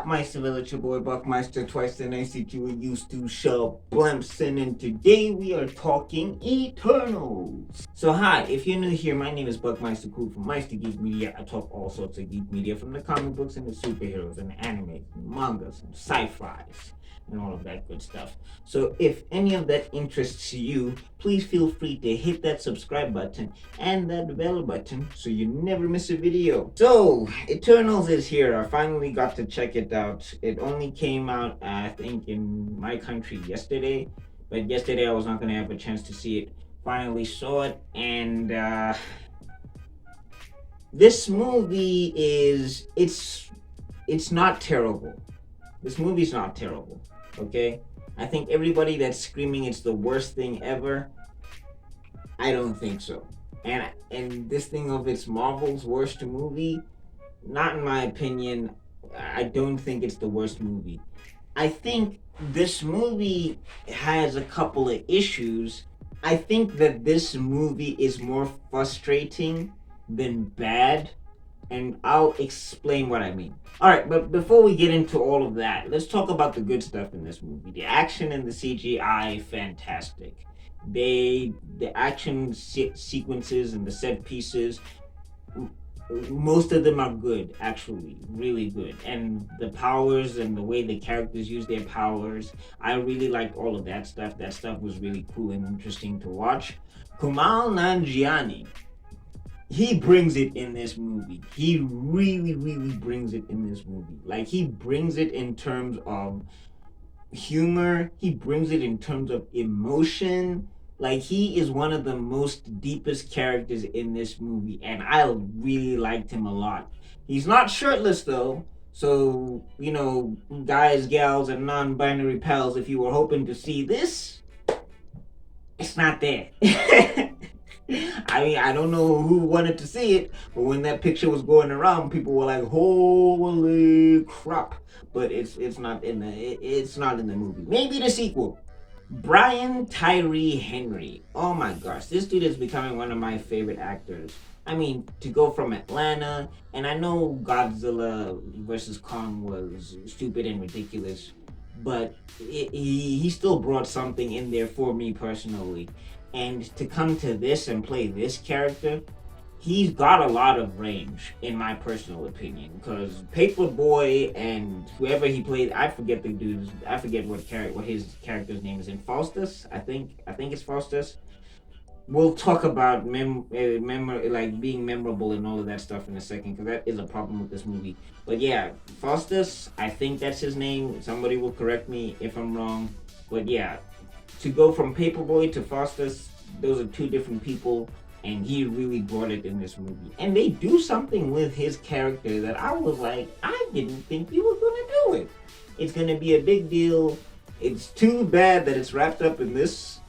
Buckmeister Village, your boy Buckmeister, twice the nice that you were used to, Shell Blemson, and today we are talking Eternals. So hi, if you're new here, my name is Buckmeister Cool from Meister Geek Media. I talk all sorts of geek media, from the comic books and the superheroes and the anime, and mangas and sci-fis and all of that good stuff. So if any of that interests you, please feel free to hit that subscribe button and that bell button so you never miss a video. So Eternals is here. I finally got to check it out. It only came out, I think, in my country yesterday, but yesterday I was not going to have a chance to see it. Finally saw it, and this movie is it's not terrible. This movie's not terrible. Okay, I think everybody that's screaming it's the worst thing ever, I don't think so. And this thing of it's Marvel's worst movie, not in my opinion. I don't think it's the worst movie. I think this movie has a couple of issues. I think that this movie is more frustrating than bad, and I'll explain what I mean. Alright, but before we get into all of that, let's talk about the good stuff in this movie. The action and the CGI, fantastic. The action sequences and the set pieces, most of them are good, actually, really good. And the powers and the way the characters use their powers, I really liked all of that stuff. That stuff was really cool and interesting to watch. Kumail Nanjiani, he brings it in this movie. He really, really brings it in this movie. Like, he brings it in terms of humor. He brings it in terms of emotion. Like, he is one of the most deepest characters in this movie, and I really liked him a lot. He's not shirtless, though. So, you know, guys, gals, and non-binary pals, if you were hoping to see this, it's not there. I mean, I don't know who wanted to see it, but when that picture was going around, people were like, "Holy crap!" But it's not in the movie. Maybe the sequel. Brian Tyree Henry. Oh my gosh, this dude is becoming one of my favorite actors. I mean, to go from Atlanta, and I know Godzilla versus Kong was stupid and ridiculous, but he still brought something in there for me personally. And to come to this and play this character, he's got a lot of range, in my personal opinion. Because Paperboy and whoever he played, I forget what his character's name is. In Faustus, I think it's Faustus. We'll talk about being memorable and all of that stuff in a second, because that is a problem with this movie. But yeah, Faustus, I think that's his name. Somebody will correct me if I'm wrong. But yeah, to go from Paperboy to Faustus, those are two different people, and he really brought it in this movie. And they do something with his character that I was like, I didn't think you were gonna do it. It's gonna be a big deal. It's too bad that it's wrapped up in this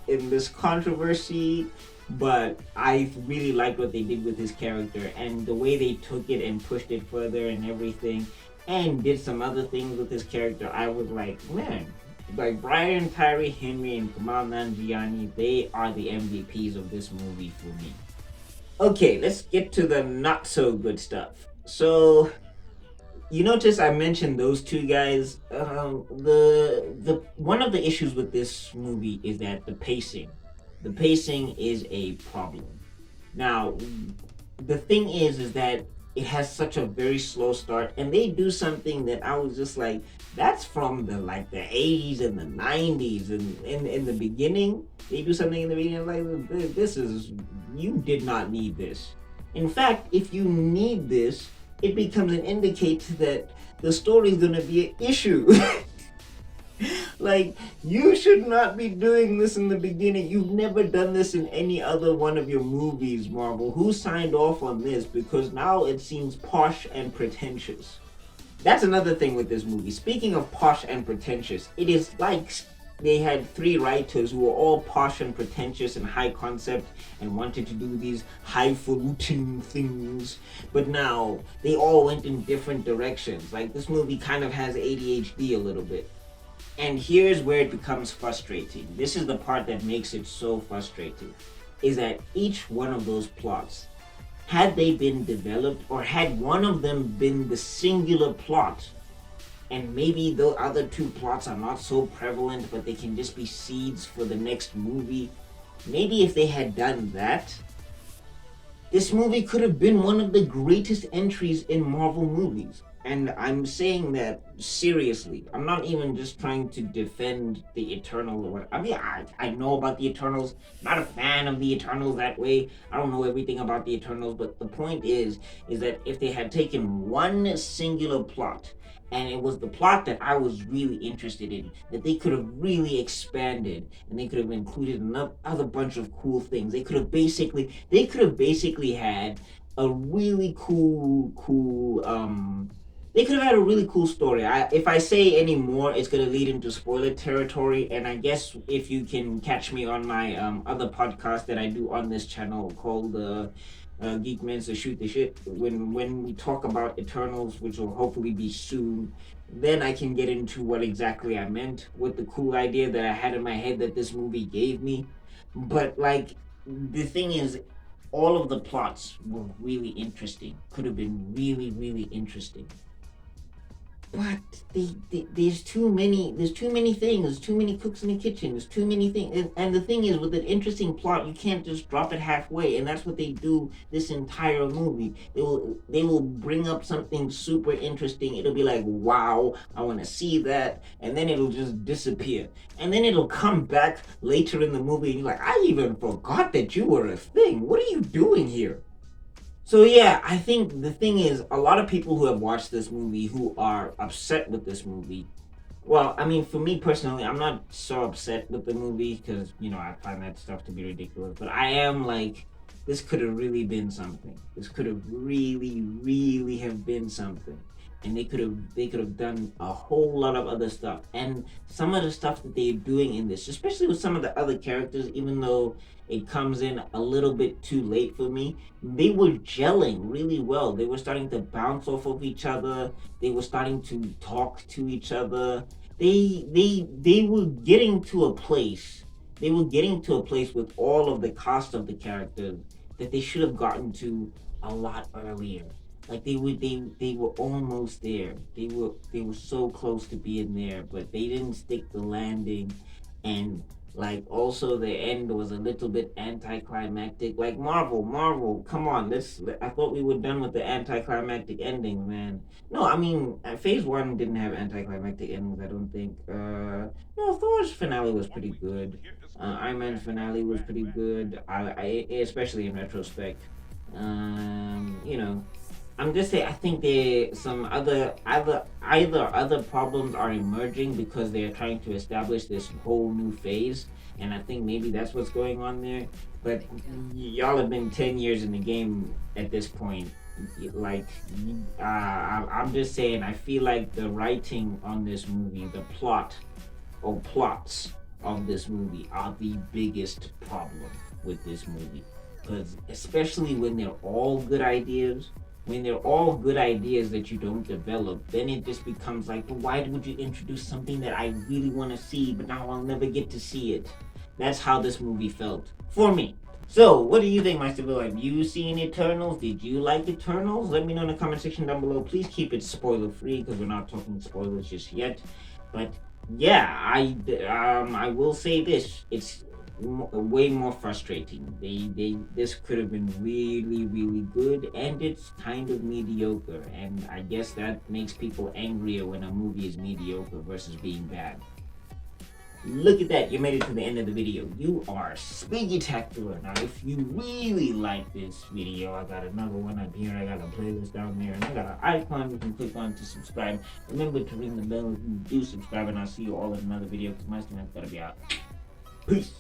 controversy, but I really liked what they did with his character and the way they took it and pushed it further and everything, and did some other things with his character. I was like, man, like Brian Tyree Henry and Kumail Nanjiani, they are the MVPs of this movie for me. Okay, let's get to the not so good stuff. So, you notice I mentioned those two guys. The one of the issues with this movie is that the pacing. The pacing is a problem. Now, the thing is that it has such a very slow start, and they do something that I was just like, that's from the 80s and the 90s, and in the beginning they do something in the beginning like, this is, you did not need this. In fact, if you need this, it becomes an indicator that the story is going to be an issue. Like, you should not be doing this in the beginning. You've never done this in any other one of your movies, Marvel. Who signed off on this? Because now it seems posh and pretentious. That's another thing with this movie. Speaking of posh and pretentious, it is like they had three writers who were all posh and pretentious and high concept and wanted to do these highfalutin things, but now they all went in different directions. Like, this movie kind of has ADHD a little bit. And here's where it becomes frustrating. This is the part that makes it so frustrating, is that each one of those plots, had they been developed, or had one of them been the singular plot, and maybe the other two plots are not so prevalent, but they can just be seeds for the next movie. Maybe if they had done that, this movie could have been one of the greatest entries in Marvel movies. And I'm saying that seriously. I'm not even just trying to defend the Eternals or what. I mean, I know about the Eternals. Not a fan of the Eternals that way. I don't know everything about the Eternals, but the point is that if they had taken one singular plot, and it was the plot that I was really interested in, that they could have really expanded, and they could have included another bunch of cool things. They could have basically had a really cool. They could have had a really cool story. If I say any more, it's gonna lead into spoiler territory. And I guess if you can catch me on my other podcast that I do on this channel called Geek Men's to Shoot the Shit, when we talk about Eternals, which will hopefully be soon, then I can get into what exactly I meant with the cool idea that I had in my head that this movie gave me. But like, the thing is, all of the plots were really interesting. Could have been really, really interesting, but there's too many things, there's too many cooks in the kitchen, there's too many things, and the thing is, with an interesting plot, you can't just drop it halfway, and that's what they do this entire movie. They will bring up something super interesting. It'll be like, wow, I want to see that, and then it'll just disappear, and then it'll come back later in the movie, and you're like, I even forgot that you were a thing. What are you doing here? So yeah, I think the thing is, a lot of people who have watched this movie who are upset with this movie. Well, I mean, for me personally, I'm not so upset with the movie because I find that stuff to be ridiculous. But I am like, this could have really been something. This could have really, really have been something, and they could have done a whole lot of other stuff. And some of the stuff that they're doing in this, especially with some of the other characters, even though it comes in a little bit too late for me, they were gelling really well. They were starting to bounce off of each other. They were starting to talk to each other. They were getting to a place. They were getting to a place with all of the cast of the characters that they should have gotten to a lot earlier. Like they were almost there. They were so close to being there, but they didn't stick the landing. And like, also the end was a little bit anticlimactic. Like, Marvel, come on. This I thought we were done with the anticlimactic endings, man. No, I mean, Phase One didn't have anticlimactic endings. I don't think. No, Thor's finale was pretty good. Iron Man's finale was pretty good. I especially in retrospect. You know, I'm just saying. I think there some either other problems are emerging because they are trying to establish this whole new phase, and I think maybe that's what's going on there. But y'all have been 10 years in the game at this point. Like, I'm just saying. I feel like the writing on this movie, the plot or plots of this movie, are the biggest problem with this movie. Because especially when they're all good ideas that you don't develop, then it just becomes like, well, why would you introduce something that I really want to see, but now I'll never get to see it? That's how this movie felt for me. So, what do you think, my civil? Have you seen Eternals? Did you like Eternals? Let me know in the comment section down below. Please keep it spoiler free because we're not talking spoilers just yet. But yeah, I will say this: it's way more frustrating. This could have been really, really good, and it's kind of mediocre. And I guess that makes people angrier when a movie is mediocre versus being bad. Look at that, you made it to the end of the video. You are spectacular. Now, if you really like this video, I got another one up here. I got a playlist down there, and I got an icon you can click on to subscribe. Remember to ring the bell if you do subscribe, and I'll see you all in another video because my stream has got to be out. Peace.